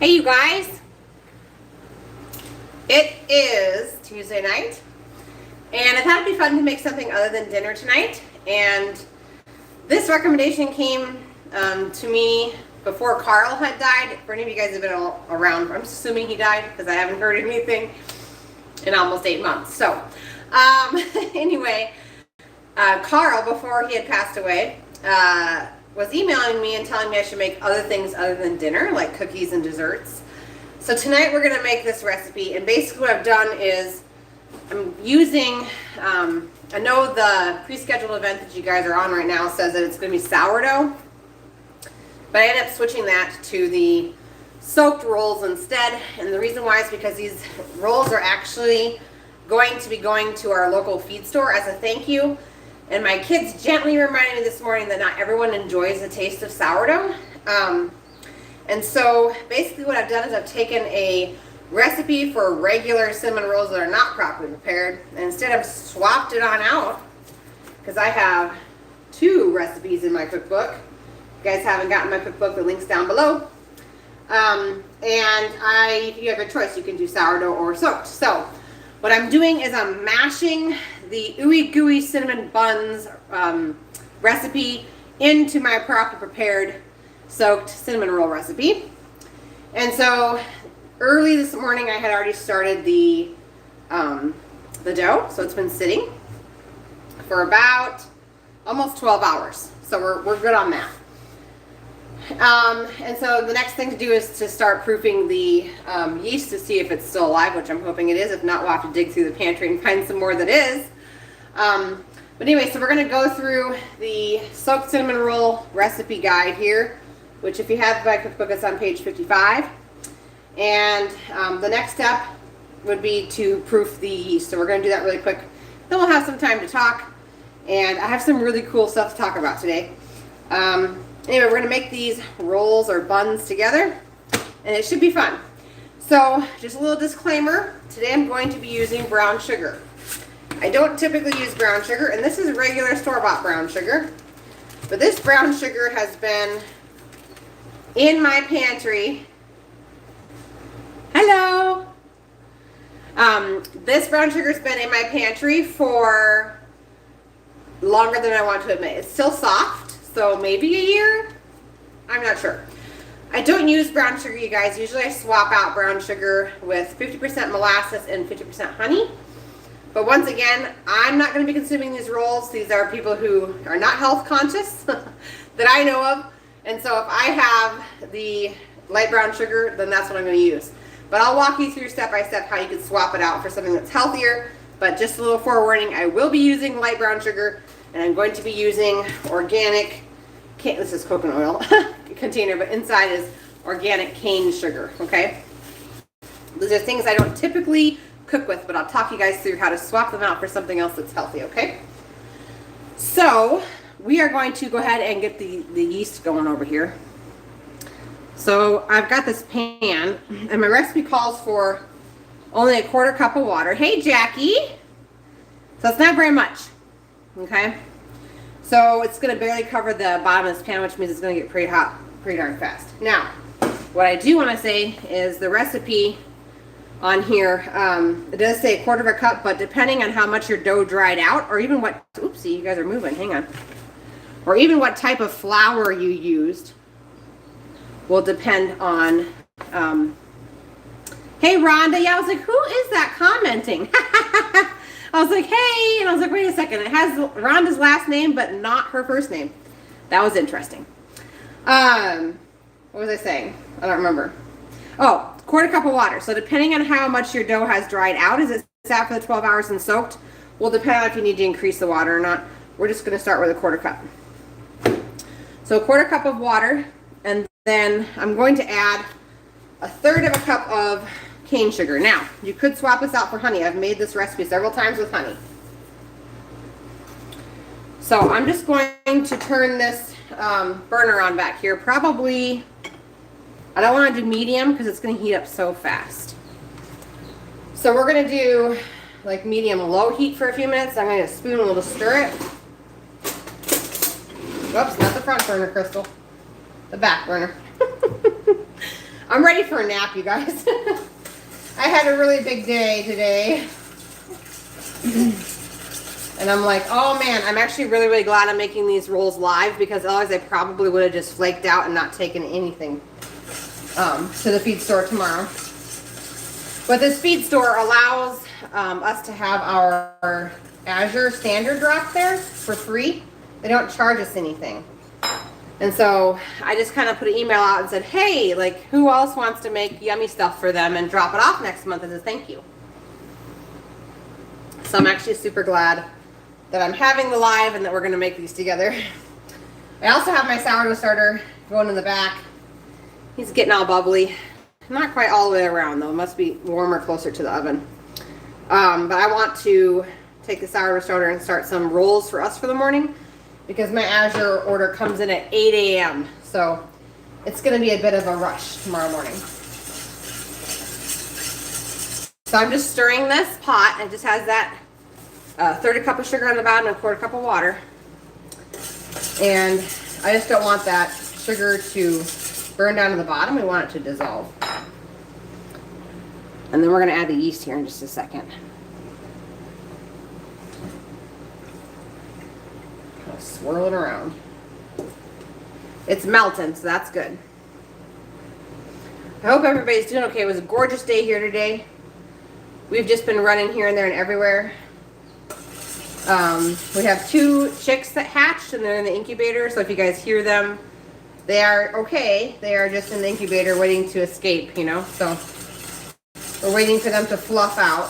Hey you guys, it is Tuesday night and I thought it'd be fun to make something other than dinner tonight, and this recommendation came to me before Carl had died. For any of you guys who have been around, I'm just assuming he died because I haven't heard anything in almost 8 months. So anyway, Carl, before he had passed away, was emailing me and telling me I should make other things other than dinner, like cookies and desserts. So tonight we're going to make this recipe, and basically what I've done is I'm using, I know the pre-scheduled event that you guys are on right now says that it's going to be sourdough, but I ended up switching that to the soaked rolls instead, and the reason why is because these rolls are actually going to be going to our local feed store as a thank you. And my kids gently reminded me this morning that not everyone enjoys the taste of sourdough. And so basically what I've done is I've taken a recipe for regular cinnamon rolls that are not properly prepared, and instead I've swapped it on out because I have 2 recipes in my cookbook. If you guys haven't gotten my cookbook, the link's down below. And you have your choice. You can do sourdough or soaked. So what I'm doing is I'm mashing the Ooey-Gooey cinnamon buns recipe into my properly prepared soaked cinnamon roll recipe. And so early this morning I had already started the dough, so it's been sitting for about almost 12 hours. So we're good on that. And so the next thing to do is to start proofing the yeast to see if it's still alive, which I'm hoping it is. If not, we'll have to dig through the pantry and find some more that is. But anyway, so we're going to go through the soaked cinnamon roll recipe guide here, which if you have my cookbook, it's on page 55. And the next step would be to proof the yeast. So we're going to do that really quick. Then we'll have some time to talk. And I have some really cool stuff to talk about today. Anyway, we're going to make these rolls or buns together, and it should be fun. So, just a little disclaimer, today I'm going to be using brown sugar. I don't typically use brown sugar, and this is regular store-bought brown sugar, but this brown sugar has been in my pantry. Hello! This brown sugar's been in my pantry for longer than I want to admit. It's still soft. So maybe a year? I'm not sure. I don't use brown sugar, you guys. Usually I swap out brown sugar with 50% molasses and 50% honey. But once again, I'm not going to be consuming these rolls. These are people who are not health conscious that I know of. And so if I have the light brown sugar, then that's what I'm going to use. But I'll walk you through step by step how you can swap it out for something that's healthier. But just a little forewarning, I will be using light brown sugar. And I'm going to be using organic, this is coconut oil container, but inside is organic cane sugar, okay? These are things I don't typically cook with, but I'll talk you guys through how to swap them out for something else that's healthy, okay? So, we are going to go ahead and get the yeast going over here. So, I've got this pan, and my recipe calls for only a 1/4 cup of water. Hey, Jackie! So, it's not very much. Okay, so it's going to barely cover the bottom of this pan, which means it's going to get pretty hot pretty darn fast. Now, what I do want to say is the recipe on here, it does say 1/4 cup, but depending on how much your dough dried out, or even what, oopsie, you guys are moving, hang on, or even what type of flour you used will depend on, hey Rhonda, yeah, I was like, who is that commenting? I was like, hey, and I was like, wait a second. It has Rhonda's last name, but not her first name. That was interesting. What was I saying? I don't remember. Oh, 1/4 cup of water. So depending on how much your dough has dried out, as it sat for the 12 hours and soaked, will depend on if you need to increase the water or not. We're just going to start with a 1/4 cup. So a 1/4 cup of water, and then I'm going to add 1/3 of a cup of cane sugar. Now, you could swap this out for honey. I've made this recipe several times with honey. So I'm just going to turn this burner on back here. Probably, I don't want to do medium because it's going to heat up so fast. So we're going to do like medium low heat for a few minutes. I'm going to spoon a little stir it. Whoops, not the front burner, Crystal. The back burner. I'm ready for a nap, you guys. I had a really big day today. And I'm like, oh man, I'm actually really, really glad I'm making these rolls live, because otherwise I probably would have just flaked out and not taken anything to the feed store tomorrow. But this feed store allows us to have our Azure Standard drop there for free. They don't charge us anything. And so I just kind of put an email out and said, hey, like, who else wants to make yummy stuff for them and drop it off next month as a thank you? So I'm actually super glad that I'm having the live and that we're going to make these together. I also have my sourdough starter going in the back. He's getting all bubbly. Not quite all the way around though. It must be warmer closer to the oven. But I want to take the sourdough starter and start some rolls for us for the morning, because my Azure order comes in at 8 a.m. So it's going to be a bit of a rush tomorrow morning. So I'm just stirring this pot. It just has that 1/3 cup of sugar on the bottom and 1/4 cup of water. And I just don't want that sugar to burn down to the bottom. We want it to dissolve. And then we're going to add the yeast here in just a second. Kind of swirl it around. It's melting, so that's good. I hope everybody's doing okay. It was a gorgeous day here today. We've just been running here and there and everywhere. We have 2 chicks that hatched and they're in the incubator, so if you guys hear them, they are okay. They are just in the incubator waiting to escape, you know, so we're waiting for them to fluff out.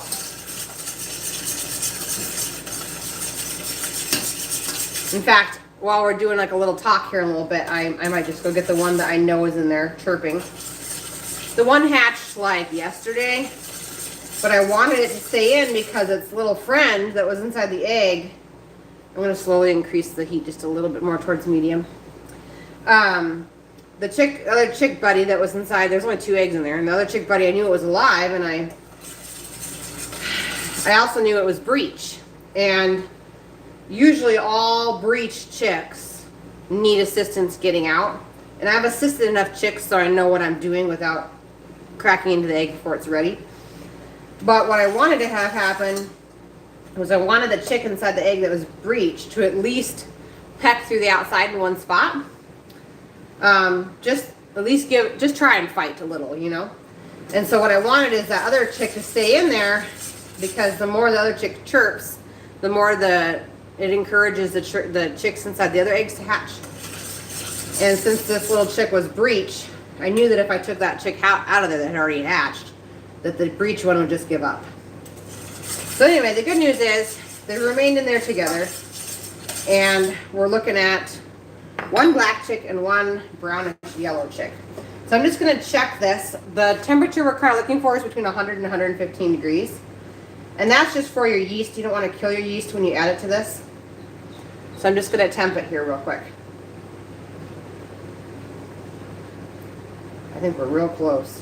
In fact, while we're doing like a little talk here in a little bit, I might just go get the one that I know is in there chirping. The one hatched like yesterday, but I wanted it to stay in because its little friend that was inside the egg, I'm going to slowly increase the heat just a little bit more towards medium. The other chick buddy that was inside, there's only 2 eggs in there, and the other chick buddy, I knew it was alive, and I also knew it was breech. And usually all breech chicks need assistance getting out. And I've assisted enough chicks so I know what I'm doing without cracking into the egg before it's ready. But what I wanted to have happen was I wanted the chick inside the egg that was breech to at least peck through the outside in one spot. Just at least just try and fight a little, you know. And so what I wanted is that other chick to stay in there, because the more the other chick chirps, the more it encourages the chicks inside the other eggs to hatch. And since this little chick was breech, I knew that if I took that chick out of there that had already hatched, that the breech one would just give up. So anyway, the good news is they remained in there together, and we're looking at 1 black chick and 1 brownish yellow chick. So I'm just going to check this. The temperature we're kind of looking for is between 100 and 115 degrees. And that's just for your yeast. You don't want to kill your yeast when you add it to this. So I'm just going to temp it here real quick. I think we're real close.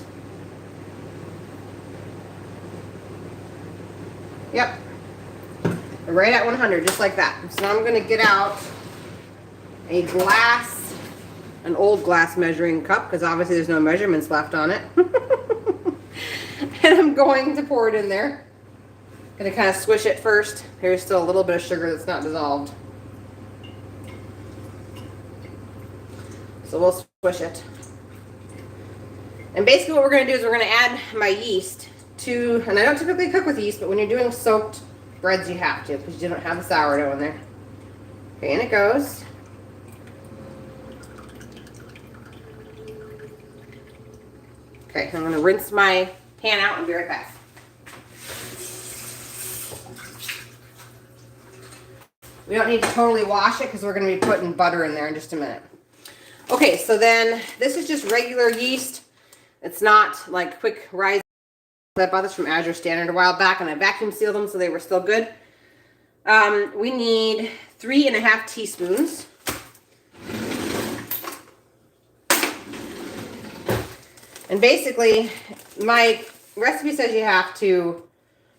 Yep. Right at 100, just like that. So now I'm going to get out an old glass measuring cup, because obviously there's no measurements left on it. And I'm going to pour it in there. Going to kind of swish it first. There's still a little bit of sugar that's not dissolved. So we'll swish it. And basically what we're going to do is we're going to add my yeast to, and I don't typically cook with yeast, but when you're doing soaked breads you have to, because you don't have the sourdough in there. Okay, and it goes. Okay, I'm going to rinse my pan out and be right back. We don't need to totally wash it because we're going to be putting butter in there in just a minute. Okay, so then this is just regular yeast. It's not like quick rise. I bought this from Azure Standard a while back and I vacuum sealed them so they were still good. We need 3.5 teaspoons. And basically, my recipe says you have to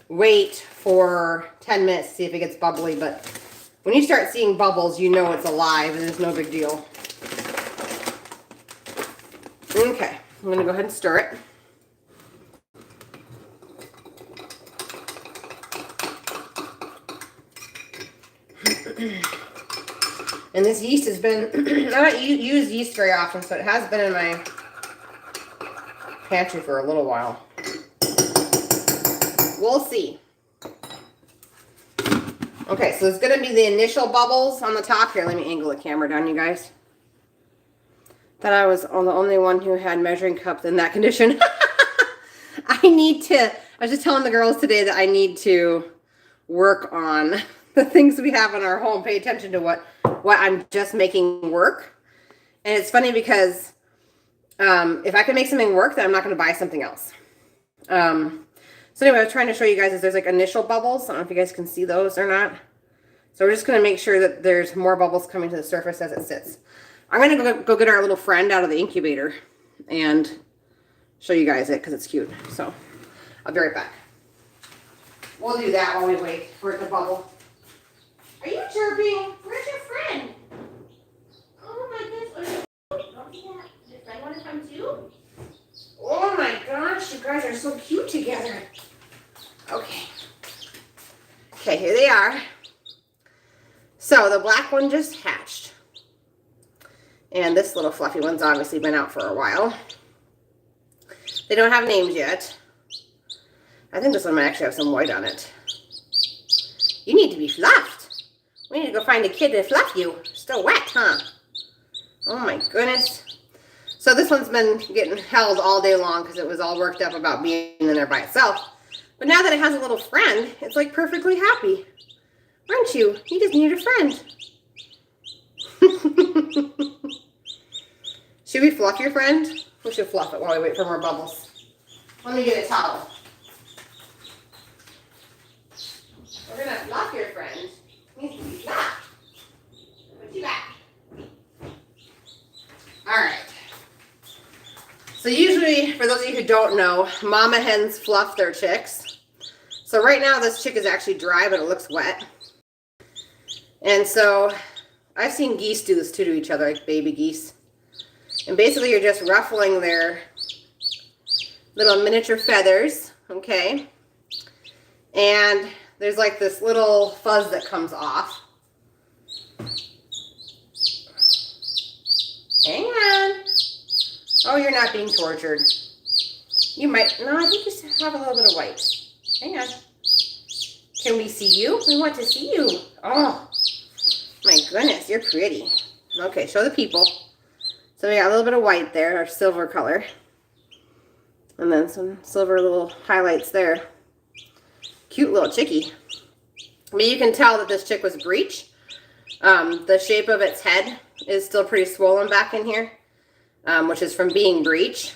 wait for 10 minutes to see if it gets bubbly, but when you start seeing bubbles, you know it's alive and it's no big deal. Okay, I'm going to go ahead and stir it. And this yeast has been, I don't use yeast very often, so it has been in my pantry for a little while. We'll see. Okay, so it's going to be the initial bubbles on the top. Here, let me angle the camera down, you guys. That I was the only one who had measuring cups in that condition. I was just telling the girls today that I need to work on the things we have in our home. Pay attention to what I'm just making work. And it's funny because if I can make something work, then I'm not going to buy something else. So anyway, I was trying to show you guys is there's like initial bubbles. I don't know if you guys can see those or not. So we're just going to make sure that there's more bubbles coming to the surface as it sits. I'm going to go get our little friend out of the incubator and show you guys it because it's cute. So I'll be right back. We'll do that while we wait for it to bubble. Are you chirping? Where's your friend? Oh my goodness. Don't do that. Does your friend want to come too? Oh my gosh, you guys are so cute together. Okay. Okay, here they are. So the black one just hatched. And this little fluffy one's obviously been out for a while. They don't have names yet. I think this one might actually have some white on it. You need to be fluffed. We need to go find a kid to fluff you. Still wet, huh? Oh my goodness. So this one's been getting held all day long because it was all worked up about being in there by itself. But now that it has a little friend, it's like perfectly happy. Aren't you? You just need a friend. Should we fluff your friend? We should fluff it while we wait for more bubbles. Let me get a towel. We're going to fluff your friend. It needs to be fluffed. Put you back. Alright. So usually, for those of you who don't know, mama hens fluff their chicks. So right now this chick is actually dry, but it looks wet. And so I've seen geese do this too to each other, like baby geese. And basically you're just ruffling their little miniature feathers, okay? And there's like this little fuzz that comes off. Hang on. Oh, you're not being tortured. You might, no, I think you have a little bit of white. Hang on. Can we see you? We want to see you. Oh, my goodness, you're pretty. Okay, show the people. So we got a little bit of white there, our silver color. And then some silver little highlights there. Cute little chickie. But you can tell that this chick was breech. The shape of its head is still pretty swollen back in here, which is from being breech.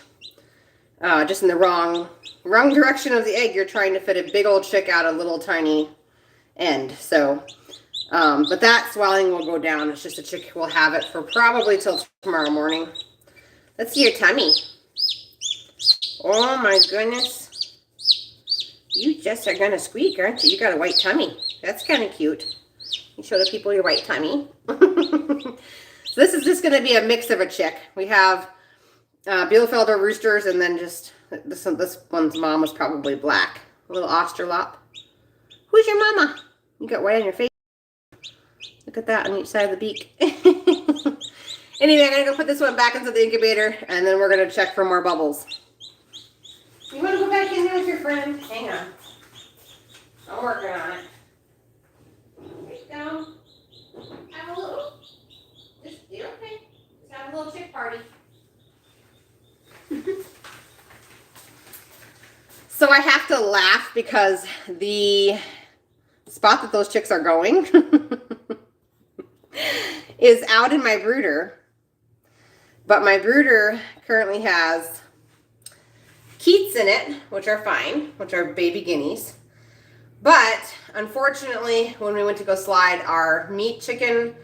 Just in the wrong direction of the egg. You're trying to fit a big old chick out a little tiny end. So, but that swelling will go down. It's just a chick will have it for probably till tomorrow morning. Let's see your tummy. Oh my goodness. You just are gonna squeak, aren't you? You got a white tummy. That's kind of cute. You show the people your white tummy. So this is just gonna be a mix of a chick. We have Bielefelder roosters, and then just this one's mom was probably black. A little Australorp. Who's your mama? You got white on your face. Look at that on each side of the beak. Anyway, I'm gonna go put this one back into the incubator, and then we're gonna check for more bubbles. You wanna go back in there with your friend? Hang on. I'm working on it. There you go. Have a little. Just be okay. Just have a little chick party. So I have to laugh because the spot that those chicks are going is out in my brooder. But my brooder currently has Keats in it, which are fine, which are baby guineas. But unfortunately, when we went to go slide our meat chicken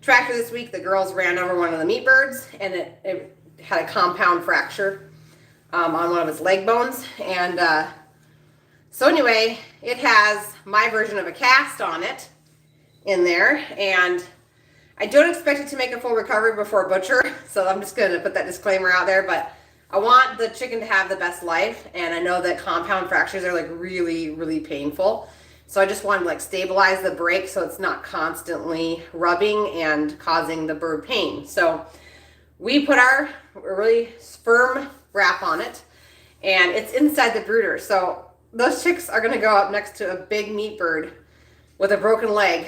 tractor this week, the girls ran over one of the meat birds, and it had a compound fracture on one of its leg bones. And so anyway, it has my version of a cast on it in there, and I don't expect it to make a full recovery before butcher, so I'm just going to put that disclaimer out there. But I want the chicken to have the best life, and I know that compound fractures are like really, really painful. So I just want to like stabilize the break so it's not constantly rubbing and causing the bird pain. So we put our really firm wrap on it, and it's inside the brooder. So those chicks are going to go up next to a big meat bird with a broken leg.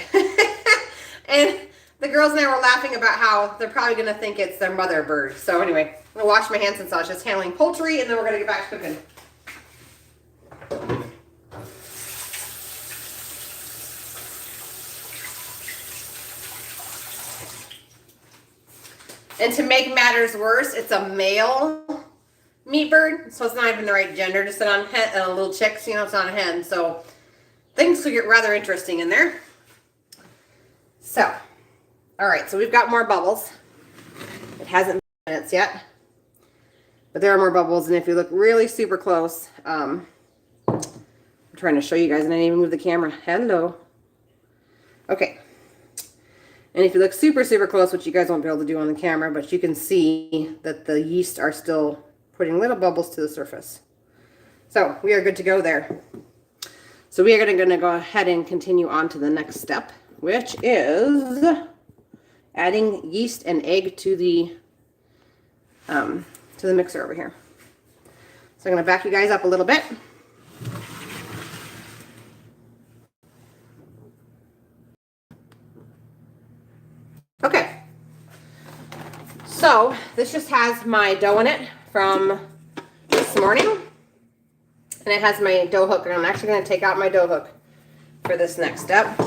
And the girls and I were laughing about how they're probably going to think it's their mother bird. So anyway, I'm going to wash my hands since I was just handling poultry, and then we're going to get back to cooking. And to make matters worse, it's a male meat bird, so it's not even the right gender to sit on a little chicks, you know, it's not a hen. So things could get rather interesting in there. So, all right, so we've got more bubbles. It hasn't been minutes yet, but there are more bubbles. And if you look really super close, I'm trying to show you guys, and I didn't even move the camera. Hello. Okay. And if you look super, super close, which you guys won't be able to do on the camera, but you can see that the yeast are still putting little bubbles to the surface. So we are good to go there. So we are going to go ahead and continue on to the next step, which is adding yeast and egg to the mixer over here. So I'm going to back you guys up a little bit. Okay, so this just has my dough in it from this morning, and it has my dough hook, and I'm actually going to take out my dough hook for this next step.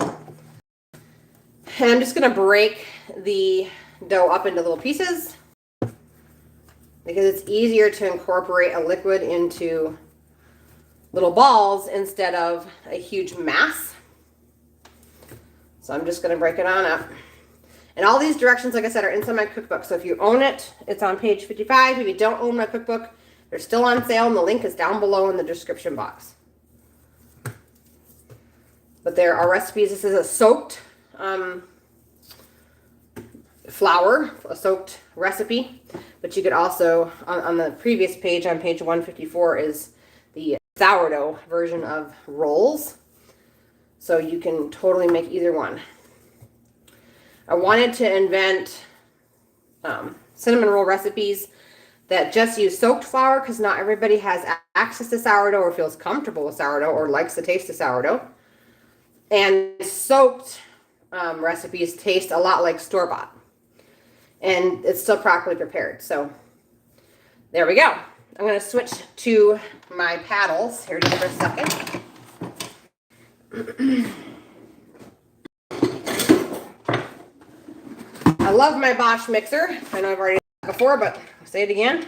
And I'm just going to break the dough up into little pieces because it's easier to incorporate a liquid into little balls instead of a huge mass. So I'm just going to break it on up. And all these directions, like I said, are inside my cookbook. So if you own it, it's on page 55. If you don't own my cookbook, they're still on sale, and the link is down below in the description box. But there are recipes. This is a soaked flour, a soaked recipe. But you could also, on the previous page, on page 154, is the sourdough version of rolls. So you can totally make either one. I wanted to invent cinnamon roll recipes that just use soaked flour because not everybody has access to sourdough or feels comfortable with sourdough or likes the taste of sourdough. And soaked recipes taste a lot like store-bought. And it's still properly prepared. So there we go. I'm going to switch to my paddles here just for a second. I love my Bosch mixer. I know I've already said it before, but I'll say it again.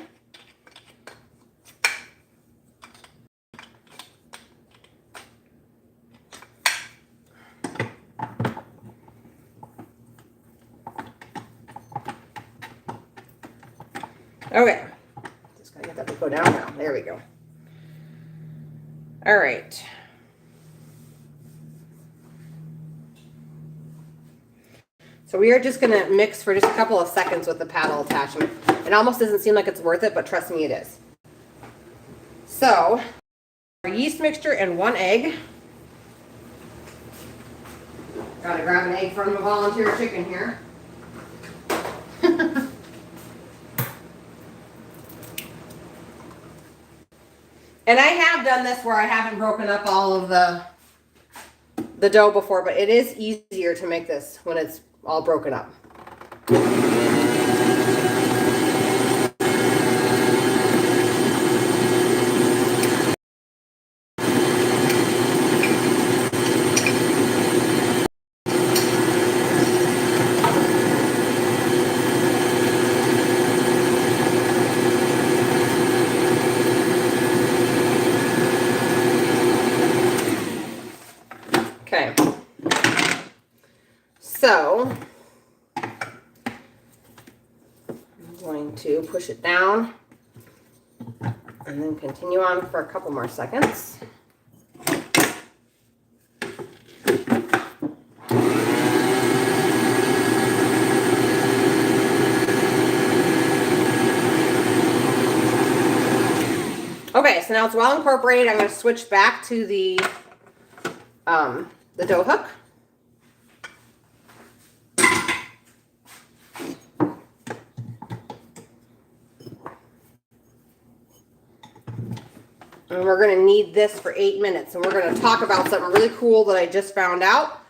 Okay. Just gotta get that to go down now. There we go. All right. So we are just going to mix for just a couple of seconds with the paddle attachment. It almost doesn't seem like it's worth it, but trust me, it is. So, our yeast mixture and 1 egg. Gotta grab an egg from a volunteer chicken here. And I have done this where I haven't broken up all of the dough before, but it is easier to make this when it's all broken up. Okay. So I'm going to push it down and then continue on for a couple more seconds. so now it's well incorporated. I'm going to switch back to the dough hook. And we're going to knead this for 8 minutes. And we're going to talk about something really cool that I just found out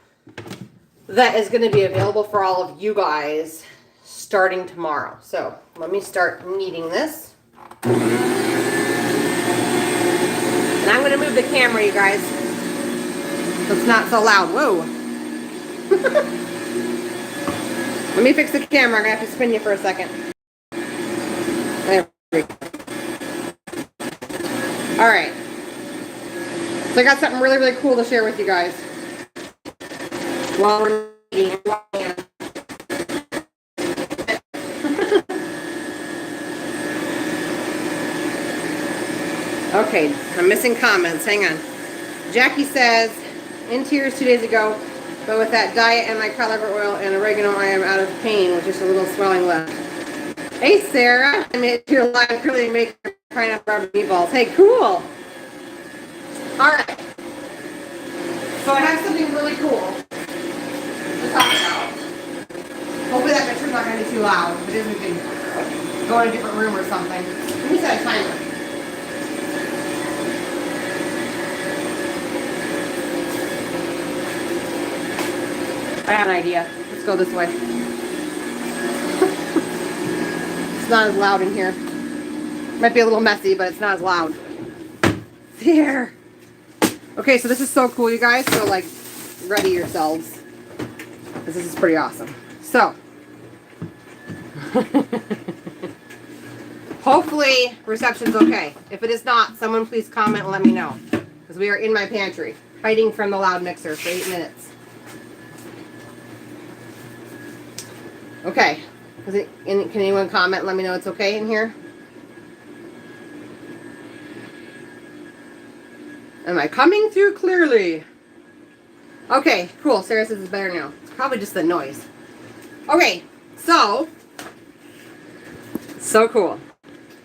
that is going to be available for all of you guys starting tomorrow. So let me start kneading this. And I'm going to move the camera, you guys. So it's not so loud. Whoa. Let me fix the camera. I'm going to have to spin you for a second. There we go. All right. So I got something really, really cool to share with you guys. While we're eating. Okay, I'm missing comments. Hang on. Jackie says, in tears 2 days ago, but with that diet and my cod liver oil and oregano, I am out of pain with just a little swelling left. Hey, Sarah. I made it to your live really making pineapple barbecue meatballs. Hey, cool. All right. So I have something really cool to talk about. Hopefully that picture's not going to be too loud. If it is, we can go in a different room or something. Let me set a timer. I have an idea. Let's go this way. It's not as loud in here. Might be a little messy, but it's not as loud. There. Okay, so this is so cool, you guys. So, like, ready yourselves. This is pretty awesome. So, hopefully reception's okay. If it is not, someone please comment and let me know. Because we are in my pantry, fighting from the loud mixer for 8 minutes. Okay. Can anyone comment and let me know it's okay in here? Am I coming through clearly? Okay, cool. Sarah says it's better now. It's probably just the noise. Okay, so cool.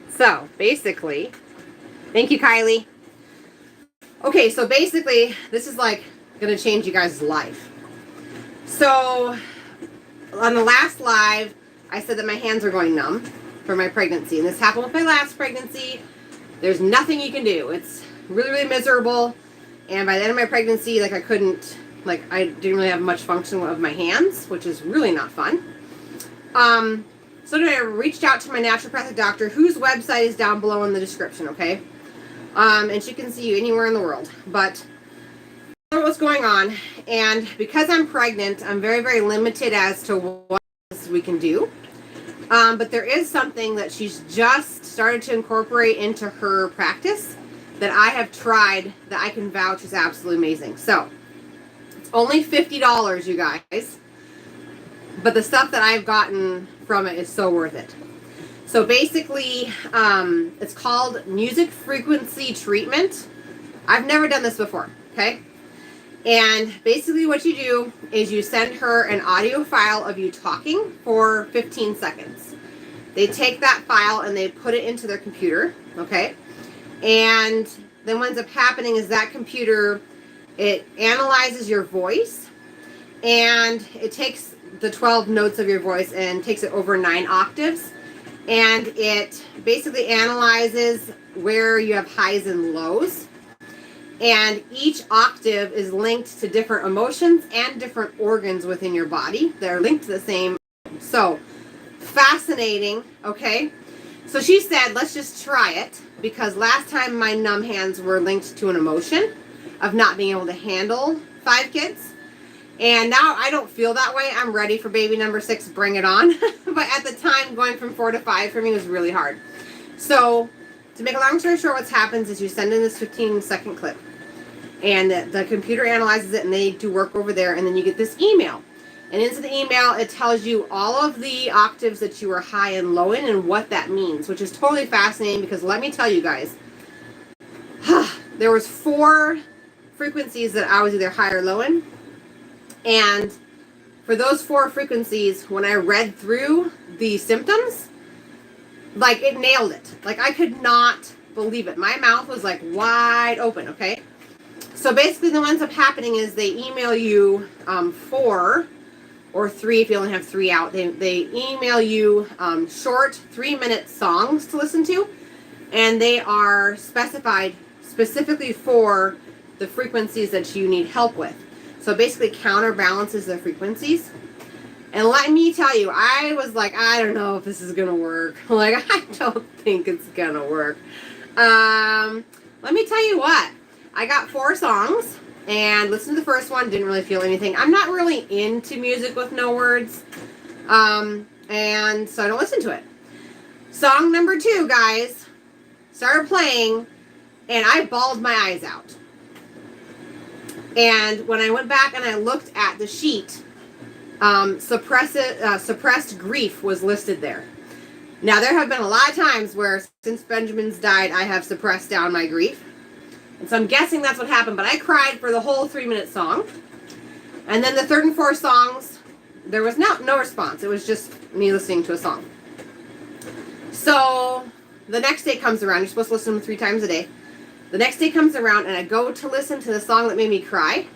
So basically, thank you, Kylie. Okay, so basically, this is like gonna change you guys' life. So on the last live, I said that my hands are going numb for my pregnancy, and this happened with my last pregnancy. There's nothing you can do. It's really, really miserable. And by the end of my pregnancy, like I didn't really have much function of my hands, which is really not fun. So anyway, I reached out to my naturopathic doctor, whose website is down below in the description, okay? And she can see you anywhere in the world. But I don't know what's going on. And because I'm pregnant, I'm very, very limited as to what we can do. But there is something that she's just started to incorporate into her practice that I have tried that I can vouch is absolutely amazing. So, it's only $50, you guys. But the stuff that I've gotten from it is so worth it. So basically, it's called music frequency treatment. I've never done this before, okay? And basically what you do is you send her an audio file of you talking for 15 seconds. They take that file and they put it into their computer, okay? And then what ends up happening is that computer, it analyzes your voice and it takes the 12 notes of your voice and takes it over 9 octaves. And it basically analyzes where you have highs and lows. And each octave is linked to different emotions and different organs within your body. They're linked to the same. So, fascinating, okay? So she said, let's just try it, because last time my numb hands were linked to an emotion of not being able to handle 5 kids. And now I don't feel that way. I'm ready for baby number 6, bring it on. But at the time, going from 4 to 5 for me was really hard. So, to make a long story short, what happens is you send in this 15-second clip. And the computer analyzes it and they do work over there, and then you get this email. And into the email, it tells you all of the octaves that you are high and low in and what that means, which is totally fascinating because let me tell you guys, there was 4 frequencies that I was either high or low in. And for those 4 frequencies, when I read through the symptoms, like it nailed it. Like I could not believe it. My mouth was like wide open, okay? So basically what ends up happening is they email you 4 or 3 if you only have 3 out. They email you short 3-minute songs to listen to, and they are specified specifically for the frequencies that you need help with. So basically counterbalances the frequencies. And let me tell you, I was like, I don't know if this is going to work. Like, I don't think it's going to work. Let me tell you what. I got 4 songs and listened to the first one. Didn't really feel anything. I'm not really into music with no words. And so I don't listen to it. Song number 2, guys, started playing and I bawled my eyes out. And when I went back and I looked at the sheet, suppressed grief was listed there. Now, there have been a lot of times where since Benjamin's died, I have suppressed down my grief. And so I'm guessing that's what happened, but I cried for the whole 3-minute song. And then the 3rd and 4th songs, there was no response. It was just me listening to a song. So the next day comes around. You're supposed to listen to them 3 times a day. The next day comes around and I go to listen to the song that made me cry.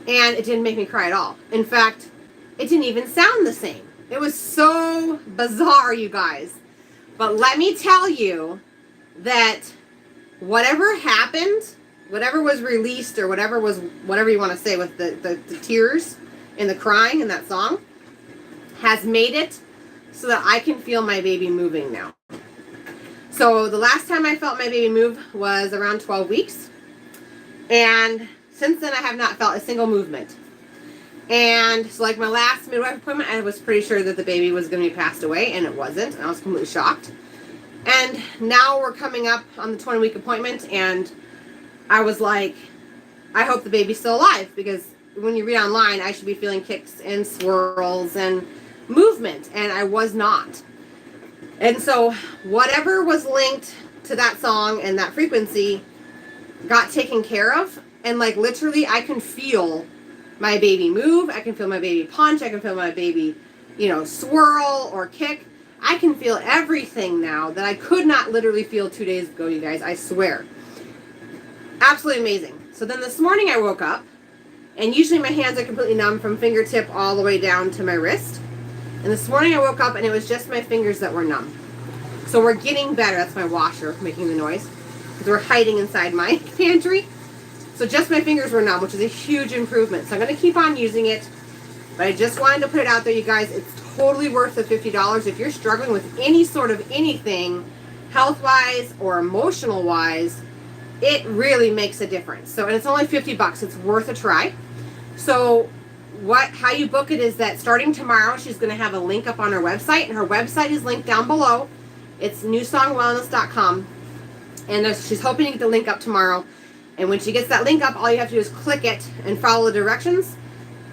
And it didn't make me cry at all. In fact, it didn't even sound the same. It was so bizarre, you guys. But let me tell you that whatever happened, whatever was released, or whatever you want to say with the tears and the crying in that song, has made it so that I can feel my baby moving now. So the last time I felt my baby move was around 12 weeks. And since then I have not felt a single movement. And so like my last midwife appointment, I was pretty sure that the baby was going to be passed away, and it wasn't. And I was completely shocked. And now we're coming up on the 20-week appointment, and I was like, I hope the baby's still alive, because when you read online, I should be feeling kicks and swirls and movement, and I was not. And so whatever was linked to that song and that frequency got taken care of, and like literally I can feel my baby move, I can feel my baby punch, I can feel my baby, swirl or kick. I can feel everything now that I could not literally feel 2 days ago, you guys, I swear. Absolutely amazing. So then this morning I woke up, and usually my hands are completely numb from fingertip all the way down to my wrist. And this morning I woke up and it was just my fingers that were numb. So we're getting better. That's my washer making the noise, because we're hiding inside my pantry. So just my fingers were numb, which is a huge improvement. So I'm going to keep on using it. But I just wanted to put it out there, you guys. It's totally worth the $50. If you're struggling with any sort of anything, health-wise or emotional-wise, it really makes a difference. So, and it's only $50. It's worth a try. So how you book it is that starting tomorrow, she's going to have a link up on her website. And her website is linked down below. It's newsongwellness.com. And she's hoping to get the link up tomorrow. And when she gets that link up, all you have to do is click it and follow the directions.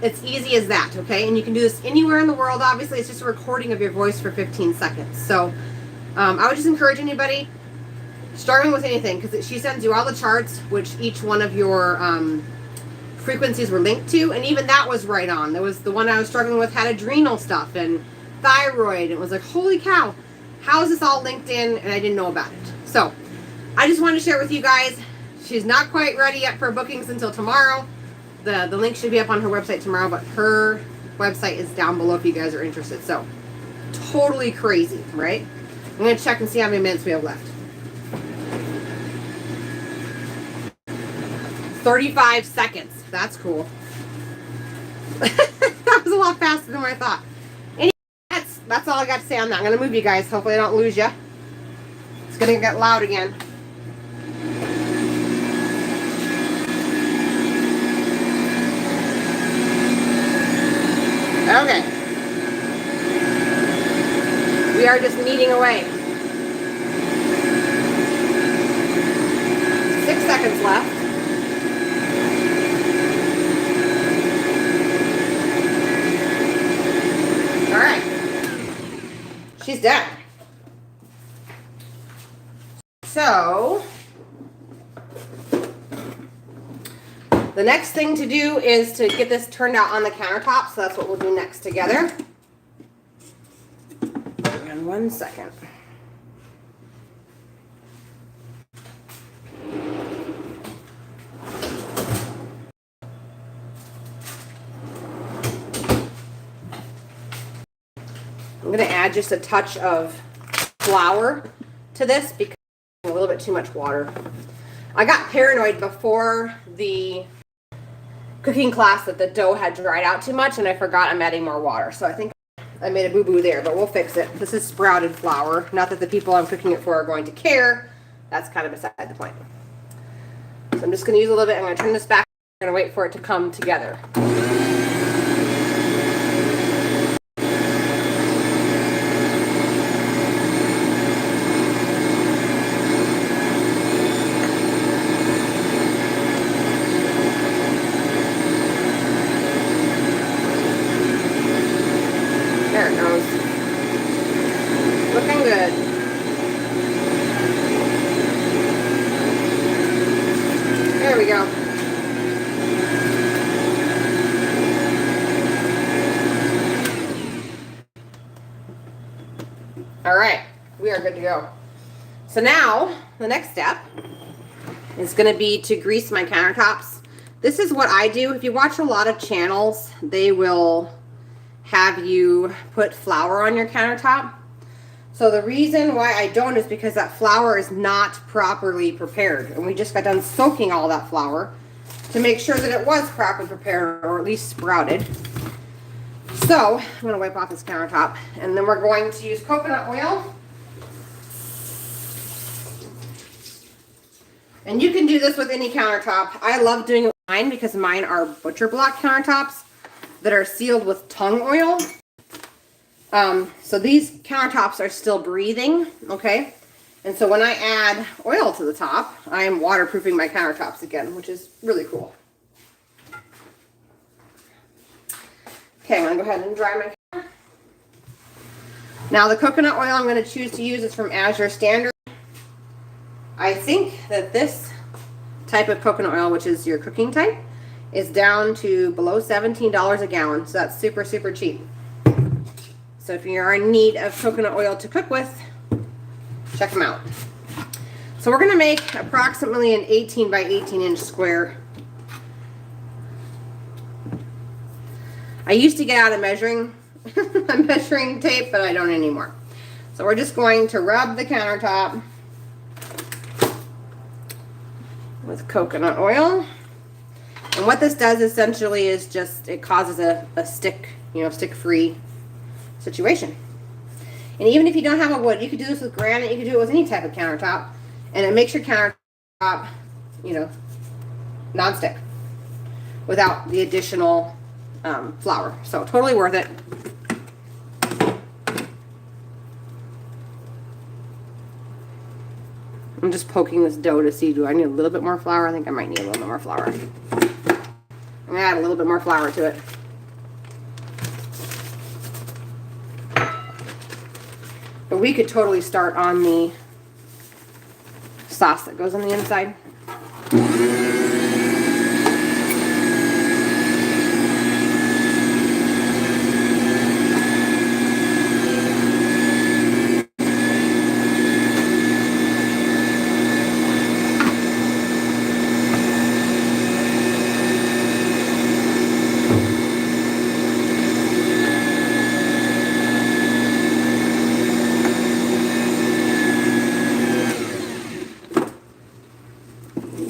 It's easy as that, okay? And you can do this anywhere in the world. Obviously, it's just a recording of your voice for 15 seconds. So I would just encourage anybody struggling with anything, because she sends you all the charts, which each one of your frequencies were linked to. And even that was right on. There was the one I was struggling with had adrenal stuff and thyroid. It was like, holy cow, how is this all linked in? And I didn't know about it. So I just wanted to share with you guys. She's not quite ready yet for bookings until tomorrow. The link should be up on her website tomorrow, but her website is down below if you guys are interested. So, totally crazy, right? I'm going to check and see how many minutes we have left. 35 seconds. That's cool. That was a lot faster than what I thought. Anyway, that's all I got to say on that. I'm going to move you guys. Hopefully I don't lose you. It's going to get loud again. Okay. We are just kneading away. 6 seconds left. All right. She's done. So, the next thing to do is to get this turned out on the countertop, so that's what we'll do next together. And 1 second. I'm going to add just a touch of flour to this because a little bit too much water. I got paranoid before the cooking class that the dough had dried out too much, and I forgot I'm adding more water. So I think I made a boo-boo there, but we'll fix it. This is sprouted flour. Not that the people I'm cooking it for are going to care. That's kind of beside the point. So I'm just going to use a little bit. I'm going to turn this back. I'm going to wait for it to come together. There it goes. Looking good. There we go. All right, we are good to go. So now the next step is going to be to grease my countertops. This is what I do. If you watch a lot of channels, they will have you put flour on your countertop. So the reason why I don't is because that flour is not properly prepared. And we just got done soaking all that flour to make sure that it was properly prepared, or at least sprouted. So I'm going to wipe off this countertop, and then we're going to use coconut oil. And you can do this with any countertop. I love doing it with mine because mine are butcher block countertops that are sealed with tung oil. So these countertops are still breathing, okay? And so when I add oil to the top, I am waterproofing my countertops again, which is really cool. Okay, I'm going to go ahead and dry my counter. Now the coconut oil I'm going to choose to use is from Azure Standard. I think that this type of coconut oil, which is your cooking type, is down to below $17 a gallon. So that's super, super cheap. So if you're in need of coconut oil to cook with, check them out. So we're going to make approximately an 18 by 18 inch square. I used to get out a measuring tape, but I don't anymore. So we're just going to rub the countertop with coconut oil. And what this does essentially is just, it causes a stick, stick-free situation. And even if you don't have a wood, you could do this with granite, you could do it with any type of countertop, and it makes your countertop, non-stick without the additional flour. So totally worth it. I'm just poking this dough to see, do I need a little bit more flour? I think I might need a little bit more flour. I'm gonna add a little bit more flour to it. But we could totally start on the sauce that goes on the inside.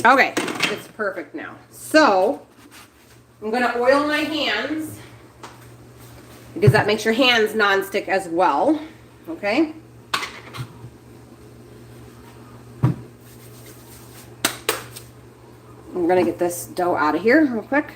Okay, it's perfect now. So, I'm going to oil my hands because that makes your hands non-stick as well. Okay? I'm going to get this dough out of here real quick.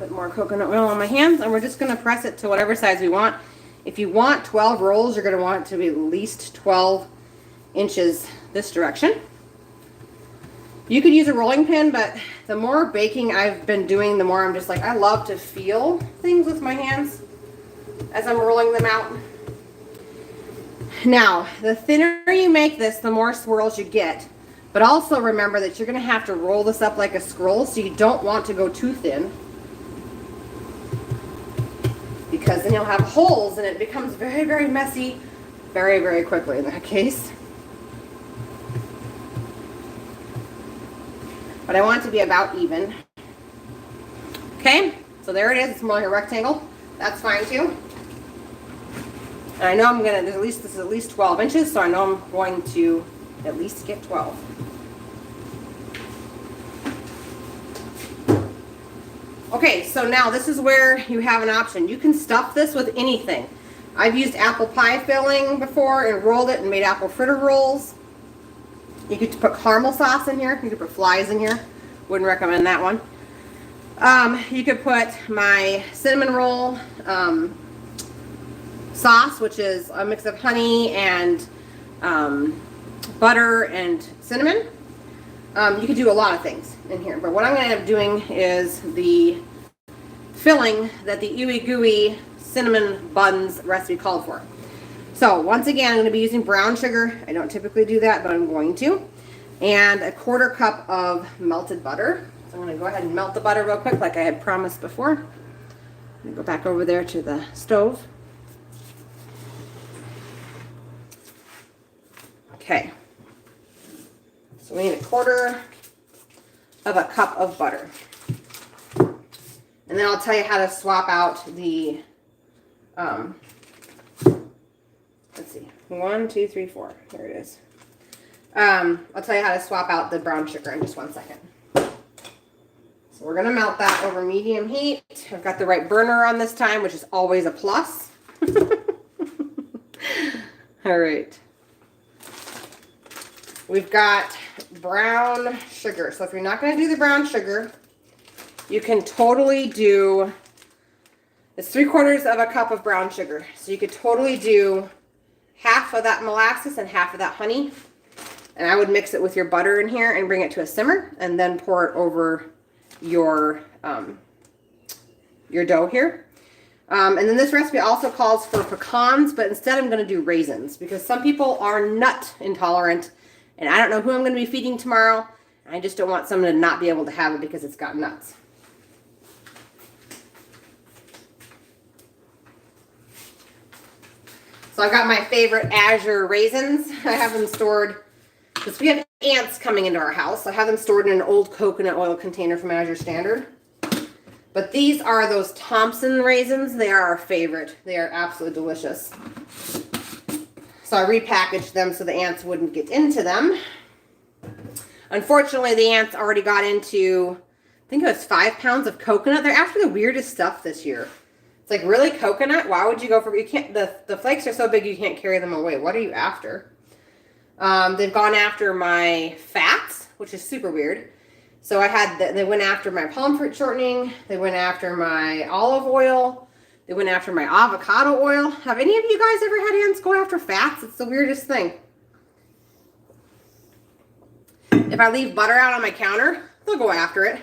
More coconut oil on my hands, and we're just going to press it to whatever size we want. If you want 12 rolls, you're going to want it to be at least 12 inches this direction. You could use a rolling pin, but the more baking I've been doing, the more I'm just like, I love to feel things with my hands as I'm rolling them out. Now, the thinner you make this, the more swirls you get. But also remember that you're going to have to roll this up like a scroll, so you don't want to go too thin. because then you'll have holes and it becomes very, very messy very, very quickly in that case. But I want it to be about even. Okay, so there it is. It's more like a rectangle. That's fine too. And I know I'm gonna, this is at least 12 inches, so I know I'm going to at least get 12. Okay, so now this is where you have an option. You can stuff this with anything. I've used apple pie filling before and rolled it and made apple fritter rolls. You could put caramel sauce in here. You could put flies in here. Wouldn't recommend that one. You could put my cinnamon roll sauce, which is a mix of honey and butter and cinnamon. You could do a lot of things in here, but what I'm going to end up doing is the filling that the Ooey-Gooey cinnamon buns recipe called for. So once again, I'm going to be using brown sugar. I don't typically do that, but I'm going to. And a 1/4 cup of melted butter. So I'm going to go ahead and melt the butter real quick like I had promised before. I'm going to go back over there to the stove. Okay. So we need a 1/4 of a cup of butter. And then I'll tell you how to swap out the, let's see, 1, 2, 3, 4. There it is. I'll tell you how to swap out the brown sugar in just 1 second. So we're going to melt that over medium heat. I've got the right burner on this time, which is always a plus. All right. We've got brown sugar. So if you're not going to do the brown sugar, you can totally do, it's 3/4 of a cup of brown sugar. So you could totally do half of that molasses and half of that honey. And I would mix it with your butter in here and bring it to a simmer and then pour it over your dough here. And then this recipe also calls for pecans, but instead I'm going to do raisins because some people are nut intolerant. And I don't know who I'm going to be feeding tomorrow. I just don't want someone to not be able to have it because it's got nuts. So I've got my favorite Azure raisins. I have them stored, because we have ants coming into our house. I have them stored in an old coconut oil container from Azure Standard. But these are those Thompson raisins. They are our favorite. They are absolutely delicious. So I repackaged them so the ants wouldn't get into them. Unfortunately, the ants already got into, I think it was 5 pounds of coconut. They're after the weirdest stuff this year. It's like, really, coconut? Why would you go for, you can't, the flakes are so big you can't carry them away. What are you after? They've gone after my fats, which is super weird. So they went after my palm fruit shortening. They went after my olive oil. They went after my avocado oil. Have any of you guys ever had ants go after fats? It's the weirdest thing. If I leave butter out on my counter, they'll go after it.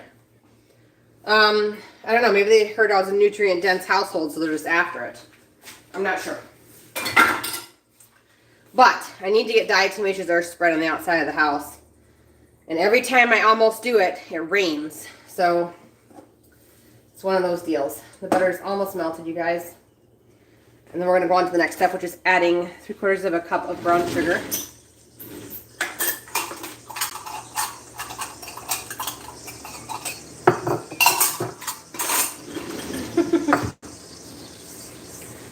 I don't know, maybe they heard I was a nutrient-dense household, so they're just after it. I'm not sure. But I need to get diatomaceous earth spread on the outside of the house. And every time I almost do it, it rains. So it's one of those deals. The butter is almost melted, you guys. And then we're going to go on to the next step, which is adding 3/4 of a cup of brown sugar.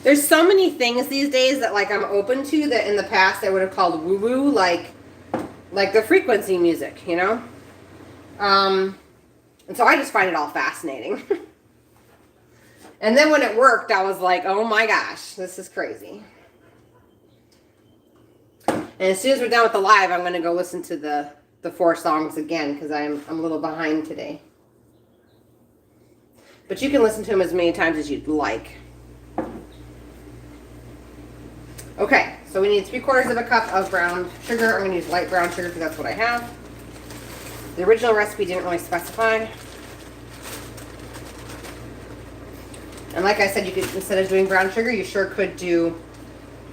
There's so many things these days that like I'm open to that in the past I would have called woo-woo, like the frequency music, you know? And so I just find it all fascinating. And then when it worked, I was like, oh my gosh, this is crazy. And as soon as we're done with the live, I'm going to go listen to the 4 songs again because I'm a little behind today. But you can listen to them as many times as you'd like. Okay, so we need 3/4 of a cup of brown sugar. I'm going to use light brown sugar because that's what I have. The original recipe didn't really specify. And like I said, you could, instead of doing brown sugar, you sure could do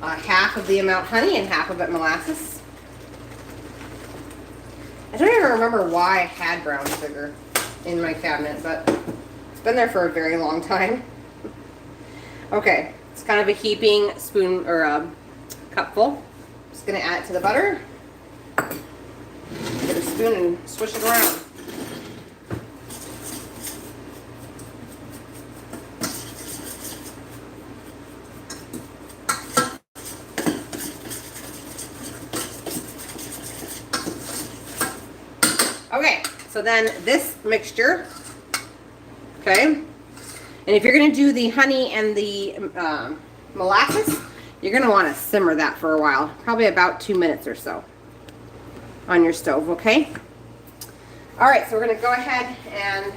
half of the amount honey and half of it molasses. I don't even remember why I had brown sugar in my cabinet, but it's been there for a very long time. Okay, it's kind of a heaping spoon or a cupful. Just gonna add it to the butter. Get a spoon and swish it around. Okay, so then this mixture, okay, and if you're going to do the honey and the molasses, you're going to want to simmer that for a while, probably about 2 minutes or so on your stove, okay? All right, so we're going to go ahead and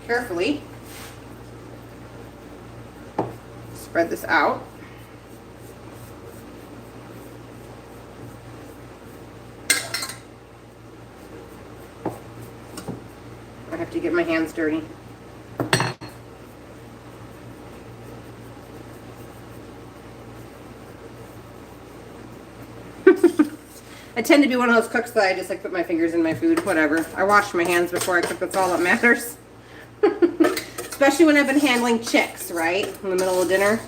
carefully spread this out. I have to get my hands dirty. I tend to be one of those cooks that I just like put my fingers in my food, whatever. I wash my hands before I cook, that's all that matters. Especially when I've been handling chicks, right? In the middle of dinner.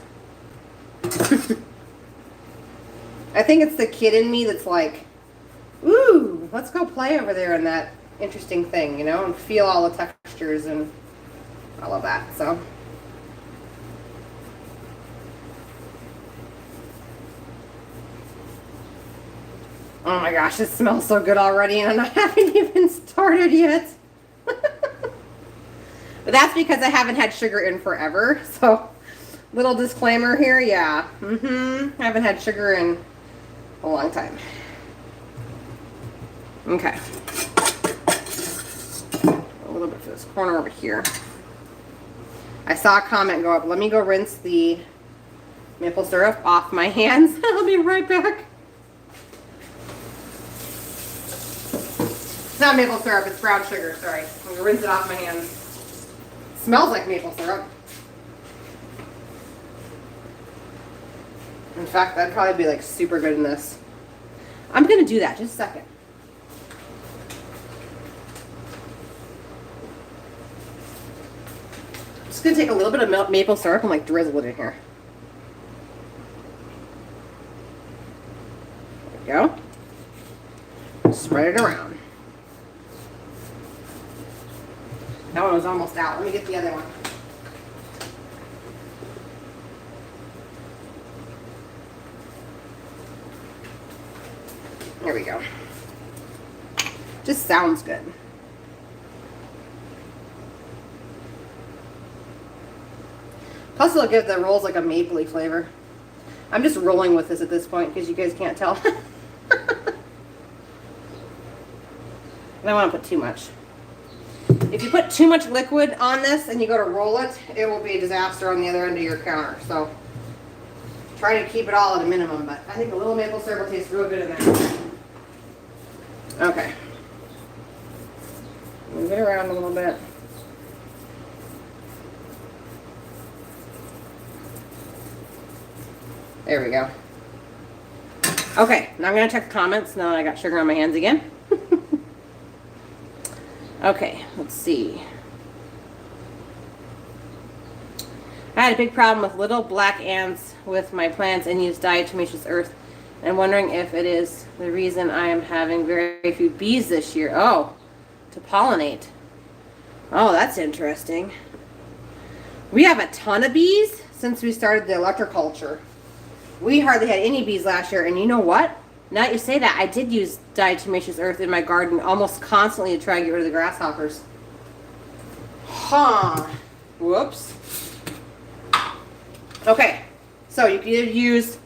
I think it's the kid in me that's like, ooh, let's go play over there in that interesting thing, you know, and feel all the textures and all of that, so. Oh my gosh, it smells so good already and I haven't even started yet. But that's because I haven't had sugar in forever, so little disclaimer here, yeah. I haven't had sugar in a long time. Okay. A little bit for this corner over here. I saw a comment go up. Let me go rinse the maple syrup off my hands. I'll be right back. It's not maple syrup, it's brown sugar, sorry. I'm gonna rinse it off my hands. It smells like maple syrup. In fact, that'd probably be like super good in this. I'm gonna do that, just a second. Just gonna take a little bit of maple syrup and like drizzle it in here. There we go. Spread it around. That one was almost out. Let me get the other one. There we go. Just sounds good. Plus it'll give the rolls like a mapley flavor. I'm just rolling with this at this point because you guys can't tell. I don't want to put too much. If you put too much liquid on this and you go to roll it, it will be a disaster on the other end of your counter. So try to keep it all at a minimum, but I think a little maple syrup will taste real good in there. Okay. Move it around a little bit. There we go. Okay, now I'm going to check the comments now that I got sugar on my hands again. Okay, let's see. I had a big problem with little black ants with my plants and used diatomaceous earth. I'm wondering if it is the reason I am having very few bees this year. Oh, to pollinate. Oh, that's interesting. We have a ton of bees since we started the electroculture. We hardly had any bees last year, and you know what? Now that you say that, I did use diatomaceous earth in my garden almost constantly to try and get rid of the grasshoppers. Huh. Whoops. Okay, so you can either use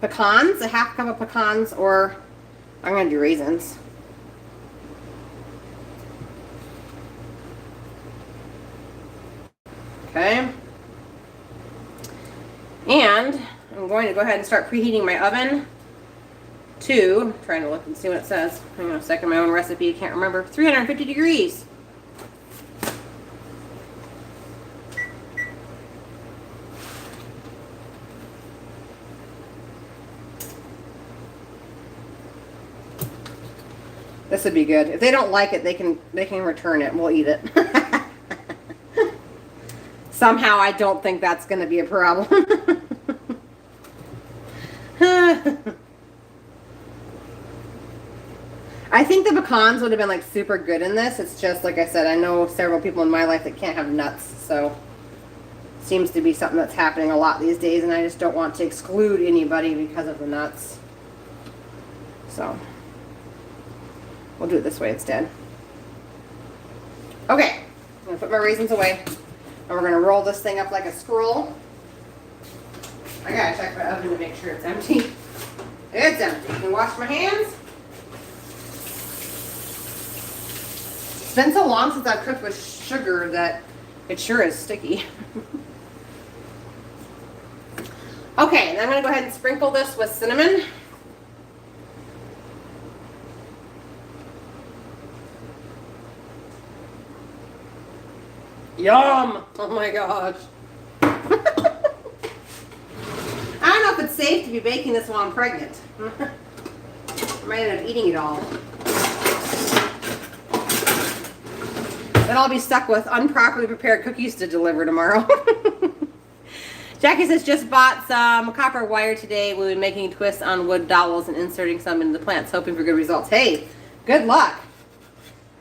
pecans, a half cup of pecans, or I'm going to do raisins. Okay. And I'm going to go ahead and start preheating my oven to, I'm trying to look and see what it says. Hang on a second, my own recipe, I can't remember. 350 degrees. This would be good. If they don't like it, they can return it. We'll eat it. Somehow I don't think that's going to be a problem. I think the pecans would have been like super good in this. It's just, like I said, I know several people in my life that can't have nuts, so seems to be something that's happening a lot these days, and I just don't want to exclude anybody because of the nuts. So we'll do it this way instead. Okay, I'm gonna put my raisins away, and we're gonna roll this thing up like a scroll. I gotta check my oven to make sure it's empty. It's empty. Can I wash my hands? It's been so long since I've cooked with sugar that it sure is sticky. Okay, and I'm going to go ahead and sprinkle this with cinnamon. Yum! Oh my gosh. I don't know if it's safe to be baking this while I'm pregnant. I might end up eating it all. Then I'll be stuck with improperly prepared cookies to deliver tomorrow. Jackie says, just bought some copper wire today. We'll be making twists on wood dowels and inserting some into the plants, hoping for good results. Hey, good luck.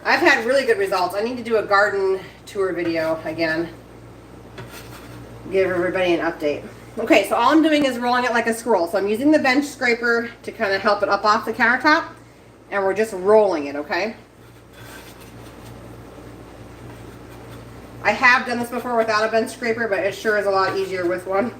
I've had really good results. I need to do a garden tour video again. Give everybody an update. Okay, so all I'm doing is rolling it like a scroll. So I'm using the bench scraper to kind of help it up off the countertop. And we're just rolling it, okay? I have done this before without a bench scraper, but it sure is a lot easier with one.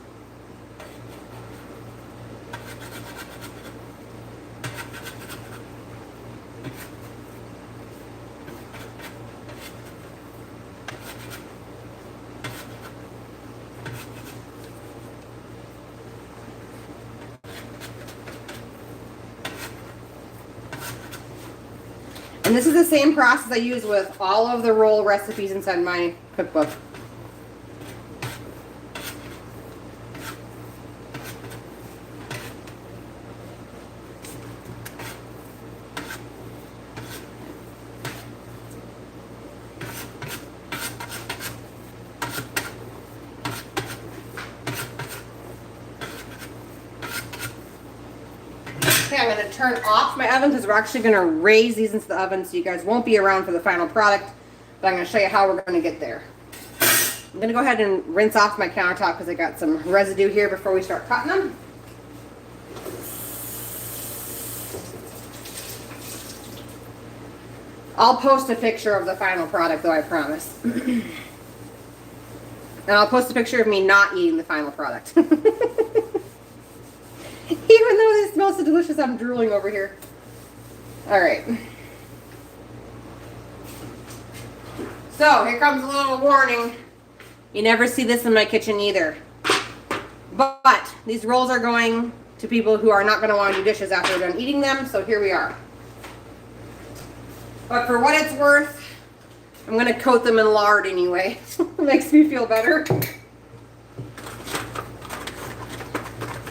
And this is the same process I use with all of the roll recipes inside my cookbook. Okay, I'm going to turn off my oven because we're actually going to raise these into the oven so you guys won't be around for the final product, but I'm going to show you how we're going to get there. I'm going to go ahead and rinse off my countertop because I got some residue here before we start cutting them. I'll post a picture of the final product though, I promise. And I'll post a picture of me not eating the final product. Even though this smells so delicious, I'm drooling over here. Alright. So, here comes a little warning. You never see this in my kitchen either. But, these rolls are going to people who are not going to want to do dishes after they're done eating them, so here we are. But for what it's worth, I'm going to coat them in lard anyway. It makes me feel better.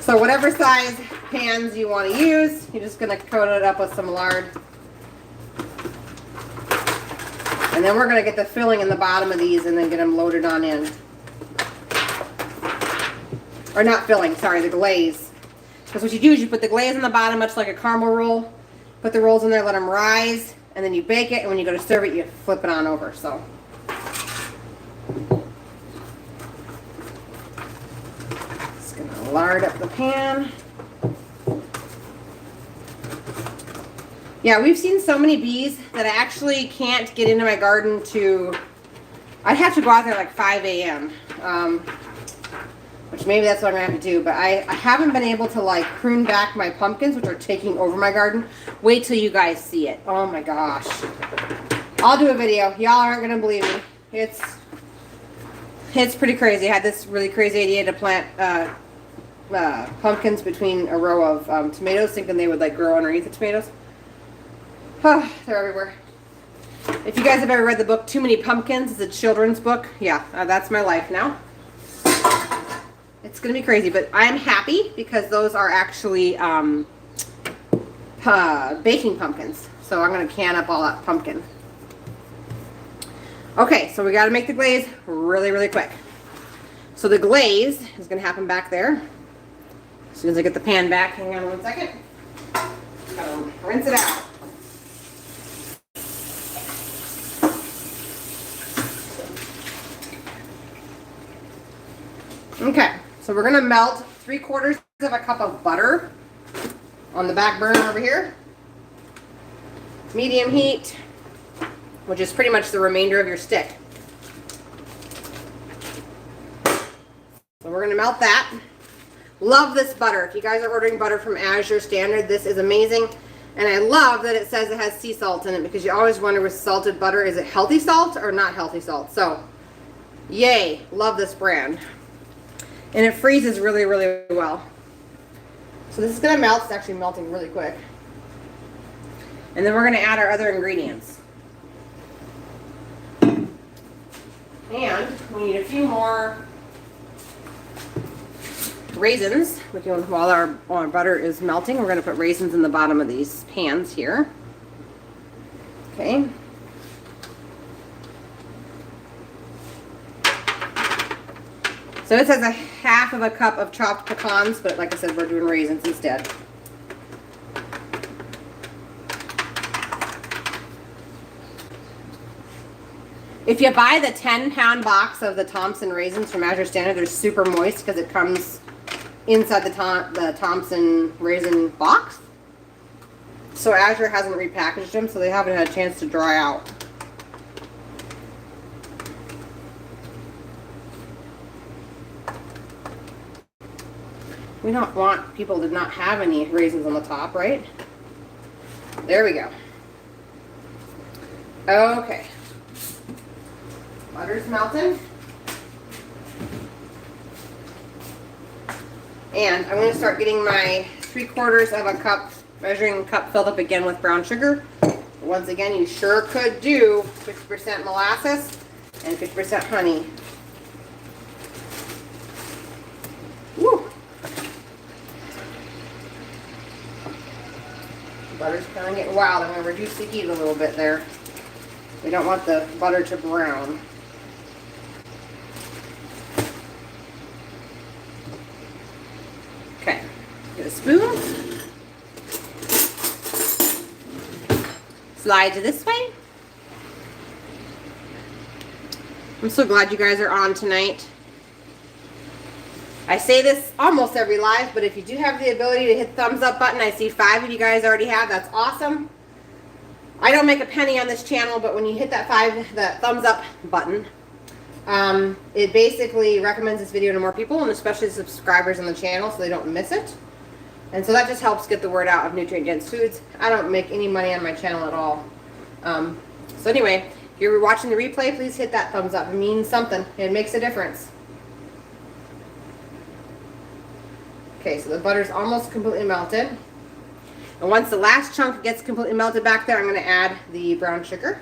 So whatever size pans you want to use, you're just going to coat it up with some lard. And then we're going to get the filling in the bottom of these and then get them loaded on in. Or not filling, sorry, the glaze. Because what you do is you put the glaze in the bottom, much like a caramel roll. Put the rolls in there, let them rise, and then you bake it, and when you go to serve it, you flip it on over. So just going to lard up the pan. Yeah, we've seen so many bees that I actually can't get into my garden to, I'd have to go out there like 5 a.m. Which maybe that's what I'm going to have to do. But I haven't been able to like prune back my pumpkins, which are taking over my garden. Wait till you guys see it. Oh my gosh. I'll do a video. Y'all aren't going to believe me. It's pretty crazy. I had this really crazy idea to plant pumpkins between a row of tomatoes, thinking they would like grow underneath the tomatoes. Oh, they're everywhere. If you guys have ever read the book Too Many Pumpkins, it's a children's book. Yeah, that's my life now. It's going to be crazy, but I'm happy because those are actually baking pumpkins. So I'm going to can up all that pumpkin. Okay, so we got to make the glaze really, really quick. So the glaze is going to happen back there. As soon as I get the pan back, hang on 1 second. Gotta rinse it out. Okay, so we're gonna melt 3/4 of a cup of butter on the back burner over here. Medium heat, which is pretty much the remainder of your stick. So we're gonna melt that. Love this butter. If you guys are ordering butter from Azure Standard, this is amazing. And I love that it says it has sea salt in it, because you always wonder with salted butter, is it healthy salt or not healthy salt? So, yay, love this brand. And it freezes really, really well. So this is gonna melt. It's actually melting really quick. And then we're gonna add our other ingredients. And we need a few more raisins. While our butter is melting, we're gonna put raisins in the bottom of these pans here. Okay. So this has a 1/2 cup of chopped pecans, but like I said, we're doing raisins instead. If you buy the 10-pound box of the Thompson raisins from Azure Standard, they're super moist because it comes inside the Thompson raisin box. So Azure hasn't repackaged them, so they haven't had a chance to dry out. We don't want people to not have any raisins on the top, right? There we go. Okay. Butter's melting. And I'm going to start getting my 3/4 of a cup, measuring cup filled up again with brown sugar. Once again, you sure could do 50% molasses and 50% honey. Woo! Butter's kind of getting wild. I'm going to reduce the heat a little bit there. We don't want the butter to brown. Okay, get a spoon. Slide to this way. I'm so glad you guys are on tonight. I say this almost every live, but if you do have the ability to hit the thumbs up button, I see 5 of you guys already have. That's awesome. I don't make a penny on this channel, but when you hit that thumbs up button, it basically recommends this video to more people, and especially subscribers on the channel, so they don't miss it. And so that just helps get the word out of nutrient-dense foods. I don't make any money on my channel at all. So anyway, if you're watching the replay, please hit that thumbs up. It means something. It makes a difference. Okay, so the butter's almost completely melted. And once the last chunk gets completely melted back there, I'm going to add the brown sugar.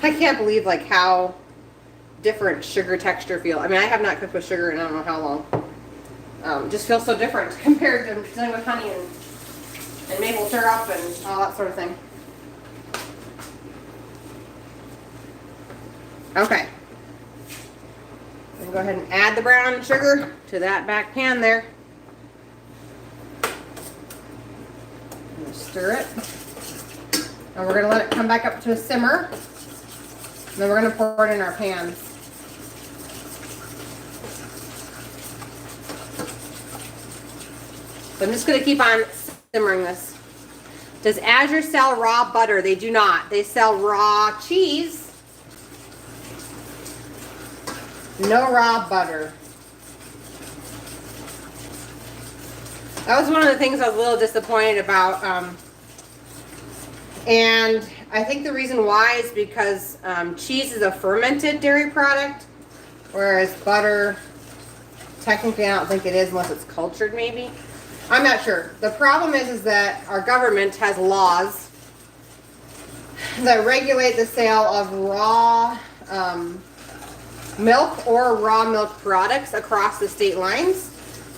I can't believe like how different sugar texture feels. I mean, I have not cooked with sugar in I don't know how long. It just feels so different compared to dealing with honey and maple syrup and all that sort of thing. Okay. Go ahead and add the brown sugar to that back pan there. Stir it. And we're going to let it come back up to a simmer. And then we're going to pour it in our pans. So I'm just going to keep on simmering this. Does Azure sell raw butter? They do not. They sell raw cheese. No raw butter. That was one of the things I was a little disappointed about. And I think the reason why is because cheese is a fermented dairy product, whereas butter, technically I don't think it is unless it's cultured maybe. I'm not sure. The problem is that our government has laws that regulate the sale of raw milk or raw milk products across the state lines.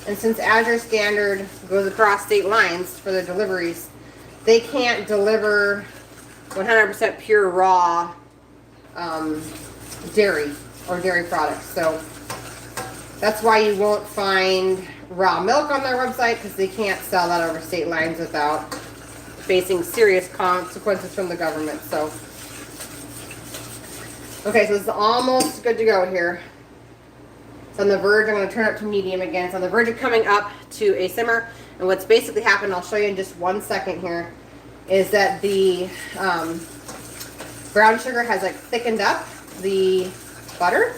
And since Azure Standard goes across state lines for the deliveries, they can't deliver 100% pure raw dairy or dairy products. So That's why you won't find raw milk on their website, because they can't sell that over state lines without facing serious consequences from the government. So, okay, so it's almost good to go here. It's on the verge. I'm going to turn it up to medium again. It's on the verge of coming up to a simmer. And what's basically happened, I'll show you in just 1 second here, is that the brown sugar has like thickened up the butter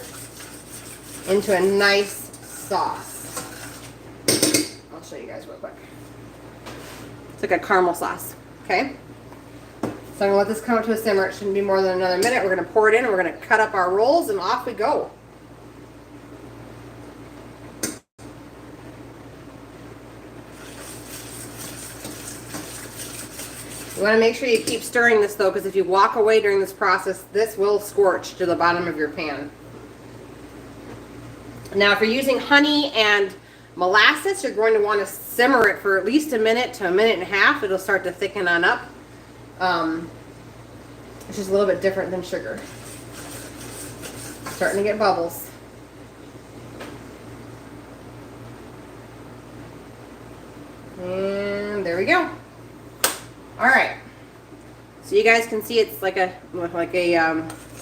into a nice sauce. I'll show you guys real quick. It's like a caramel sauce, okay? So I'm gonna let this come up to a simmer. It shouldn't be more than another minute. We're gonna pour it in and we're gonna cut up our rolls and off we go. You want to make sure you keep stirring this though, because if you walk away during this process, this will scorch to the bottom of your pan. Now, if you're using honey and molasses, you're going to want to simmer it for at least a minute to a minute and a half. It'll start to thicken on up. It's just a little bit different than sugar. Starting to get bubbles. And there we go. All right, so you guys can see it's like a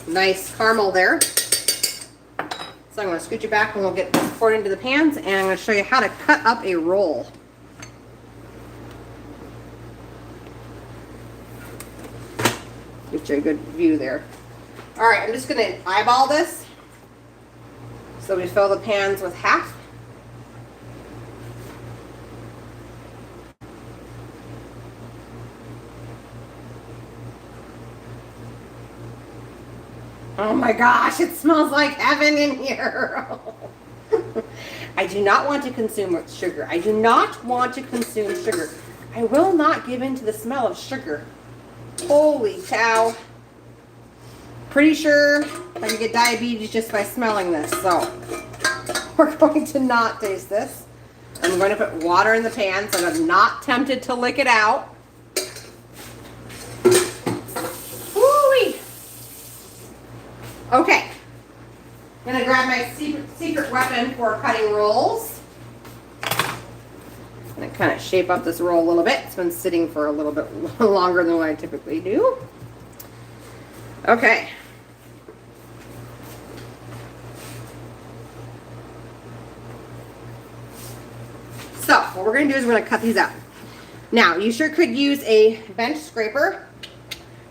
nice caramel there. So I'm going to scoot you back and we'll get this poured into the pans, and I'm going to show you how to cut up a roll. Get you a good view there. All right, I'm just going to eyeball this. So we fill the pans with half. Oh my gosh, it smells like heaven in here. I do not want to consume sugar. I do not want to consume sugar. I will not give in to the smell of sugar. Holy cow. Pretty sure I can get diabetes just by smelling this. So we're going to not taste this. I'm going to put water in the pan so I'm not tempted to lick it out. Okay, I'm gonna grab my secret weapon for cutting rolls. I'm gonna kind of shape up this roll a little bit. It's been sitting for a little bit longer than what I typically do. Okay. So what we're gonna do is we're gonna cut these up. Now, you sure could use a bench scraper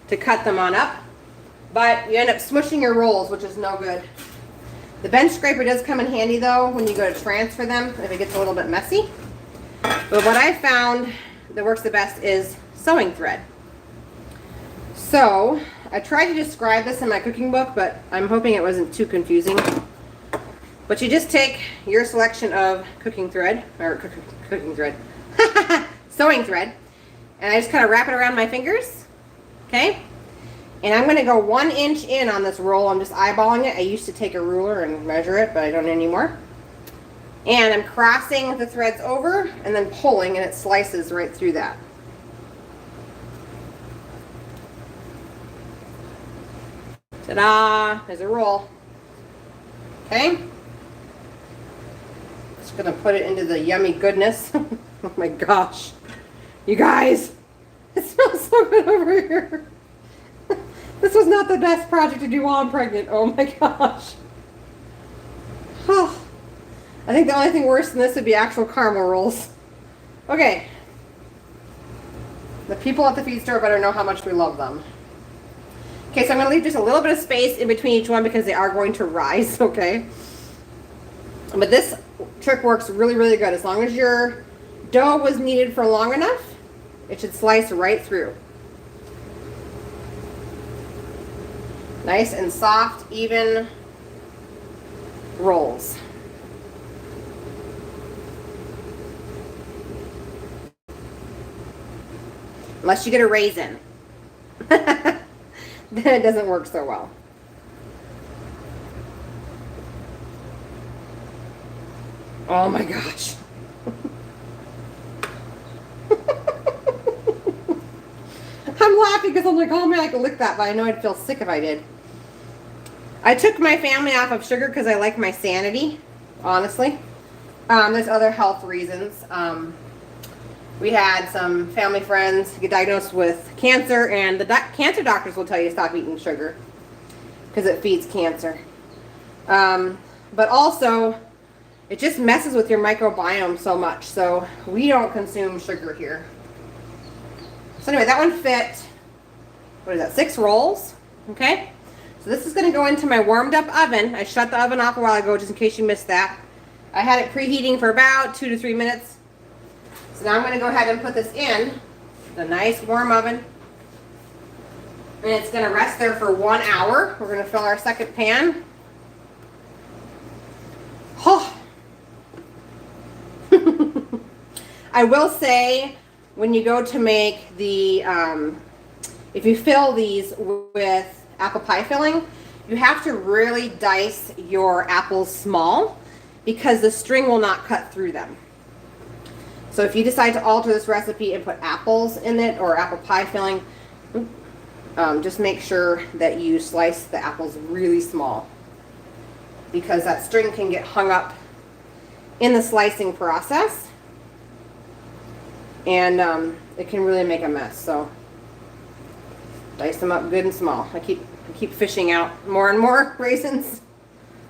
to cut them on up, but you end up smushing your rolls, which is no good. The bench scraper does come in handy though when you go to transfer them if it gets a little bit messy. But what I found that works the best is sewing thread. So I tried to describe this in my cooking book, but I'm hoping it wasn't too confusing. But you just take your selection of cooking thread, or cooking thread, sewing thread, and I just kind of wrap it around my fingers, okay? And I'm going to go 1 inch in on this roll. I'm just eyeballing it. I used to take a ruler and measure it, but I don't anymore. And I'm crossing the threads over and then pulling, and it slices right through that. Ta-da! There's a roll. Okay? Just going to put it into the yummy goodness. Oh my gosh. You guys, it smells so good over here. This was not the best project to do while I'm pregnant. Oh my gosh. Oh, I think the only thing worse than this would be actual caramel rolls. Okay. The people at the feed store better know how much we love them. Okay, so I'm going to leave just a little bit of space in between each one because they are going to rise, okay? But this trick works really, really good. As long as your dough was kneaded for long enough, it should slice right through. Nice and soft, even rolls. Unless you get a raisin. Then it doesn't work so well. Oh my gosh. I'm laughing because I'm like, oh man, I could lick that, but I know I'd feel sick if I did. I took my family off of sugar because I like my sanity. honestly. There's other health reasons. We had some family friends get diagnosed with cancer, and the cancer doctors will tell you to stop eating sugar because it feeds cancer. But also, it just messes with your microbiome so much, so we don't consume sugar here. So anyway, that one fit, what is that, 6 rolls, okay? So this is gonna go into my warmed up oven. I shut the oven off a while ago just in case you missed that. I had it preheating for about 2 to 3 minutes. So now I'm gonna go ahead and put this in the nice warm oven. And it's gonna rest there for 1 hour. We're gonna fill our second pan. Oh. I will say, when you go to make the, if you fill these with apple pie filling, you have to really dice your apples small because the string will not cut through them. So if you decide to alter this recipe and put apples in it or apple pie filling, just make sure that you slice the apples really small because that string can get hung up in the slicing process and it can really make a mess. So dice them up good and small. I keep fishing out more and more raisins,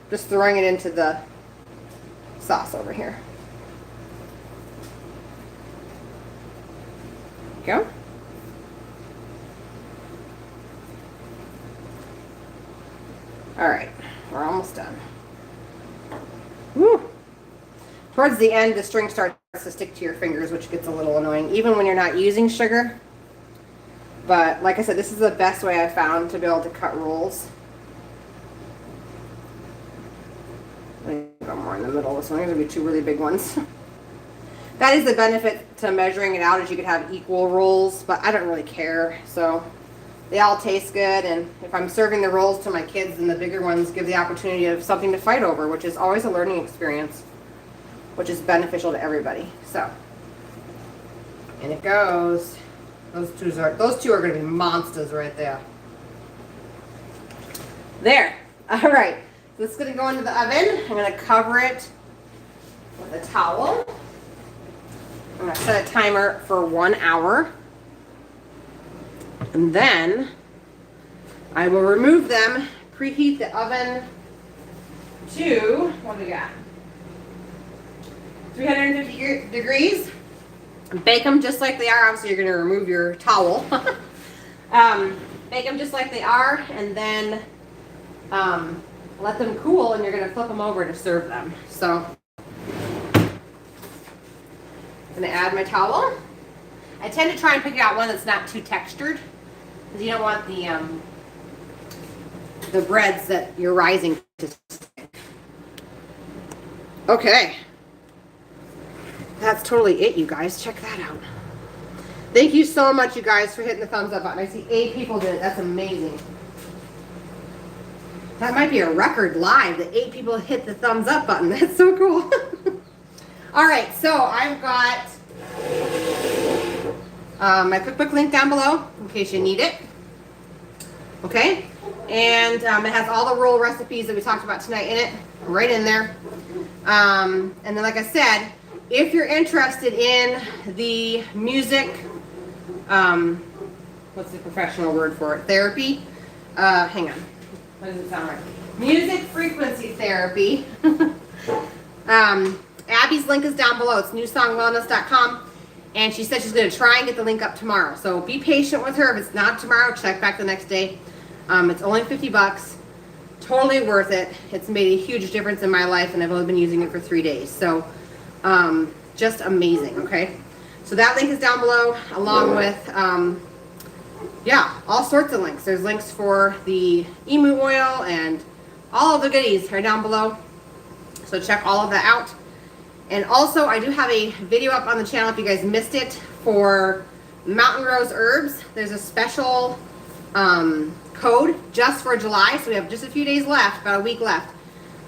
just throwing it into the sauce over here. Go. All right, we're almost done. Woo. Towards the end, the string starts to stick to your fingers, which gets a little annoying, even when you're not using sugar. But like I said, this is the best way I've found to be able to cut rolls. I'm going to go more in the middle of this one. There's going to be 2 really big ones. That is the benefit to measuring it out, is you could have equal rolls, but I don't really care. So they all taste good, and if I'm serving the rolls to my kids, then the bigger ones give the opportunity of something to fight over, which is always a learning experience, which is beneficial to everybody. So, and it goes. Those two are going to be monsters right there. There. All right. So this is going to go into the oven. I'm going to cover it with a towel. I'm going to set a timer for 1 hour. And then I will remove them, preheat the oven to, what do we got? 350 degrees. Bake them just like they are. Obviously, you're going to remove your towel. Bake them just like they are, and then let them cool, and you're going to flip them over to serve them. So, I'm going to add my towel. I tend to try and pick out one that's not too textured, because you don't want the breads that you're rising to stick. Okay. That's totally it, you guys. Check that out. Thank you so much, you guys, for hitting the thumbs up button. I see 8 people did it. That's amazing. That might be a record live, that 8 people hit the thumbs up button. That's so cool. All right, so I've got my cookbook link down below in case you need it. Okay? And it has all the roll recipes that we talked about tonight in it, right in there. And then, like I said, if you're interested in the music, what's the professional word for it? Therapy? Hang on. What does it sound like? Music frequency therapy. Abby's link is down below. It's newsongwellness.com. And she said she's going to try and get the link up tomorrow. So be patient with her. If it's not tomorrow, check back the next day. It's only $50. Totally worth it. It's made a huge difference in my life, and I've only been using it for 3 days. So just amazing, okay? So that link is down below, along with, yeah, all sorts of links. There's links for the emu oil and all of the goodies are down below. So check all of that out. And also, I do have a video up on the channel if you guys missed it for Mountain Rose Herbs. There's a special code just for July, so we have just a few days left, about a week left,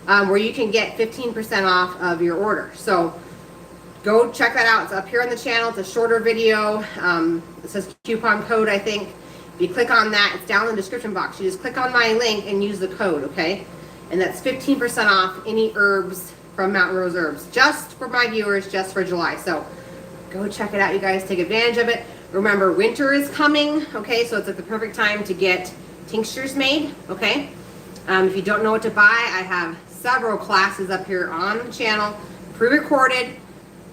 where you can get 15% off of your order. So go check that out. It's up here on the channel. It's a shorter video. It says coupon code, I think. If you click on that, it's down in the description box. You just click on my link and use the code, okay? And that's 15% off any herbs from Mountain Rose Herbs, just for my viewers, just for July. So go check it out, you guys. Take advantage of it. Remember, winter is coming, okay? So it's like the perfect time to get tinctures made, okay? If you don't know what to buy, I have several classes up here on the channel, pre-recorded,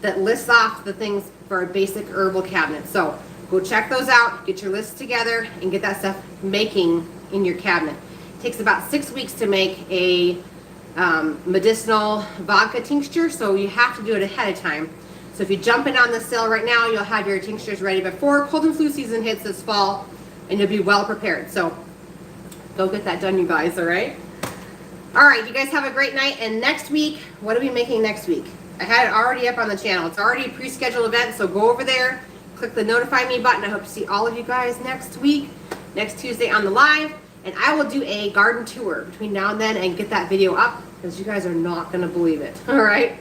that lists off the things for a basic herbal cabinet. So go check those out, get your list together, and get that stuff making in your cabinet. It takes about 6 weeks to make a medicinal vodka tincture, so you have to do it ahead of time. So if you jump in on the sale right now, you'll have your tinctures ready before cold and flu season hits this fall, and you'll be well prepared. So go get that done, you guys, all right? All right, you guys have a great night, and next week, what are we making next week? I had it already up on the channel. It's already a pre-scheduled event, so go over there, click the notify me button. I hope to see all of you guys next week, next Tuesday on the live, and I will do a garden tour between now and then and get that video up, because you guys are not gonna believe it, all right?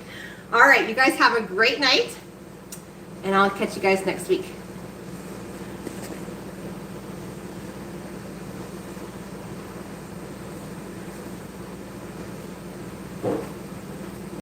All right, you guys have a great night, and I'll catch you guys next week.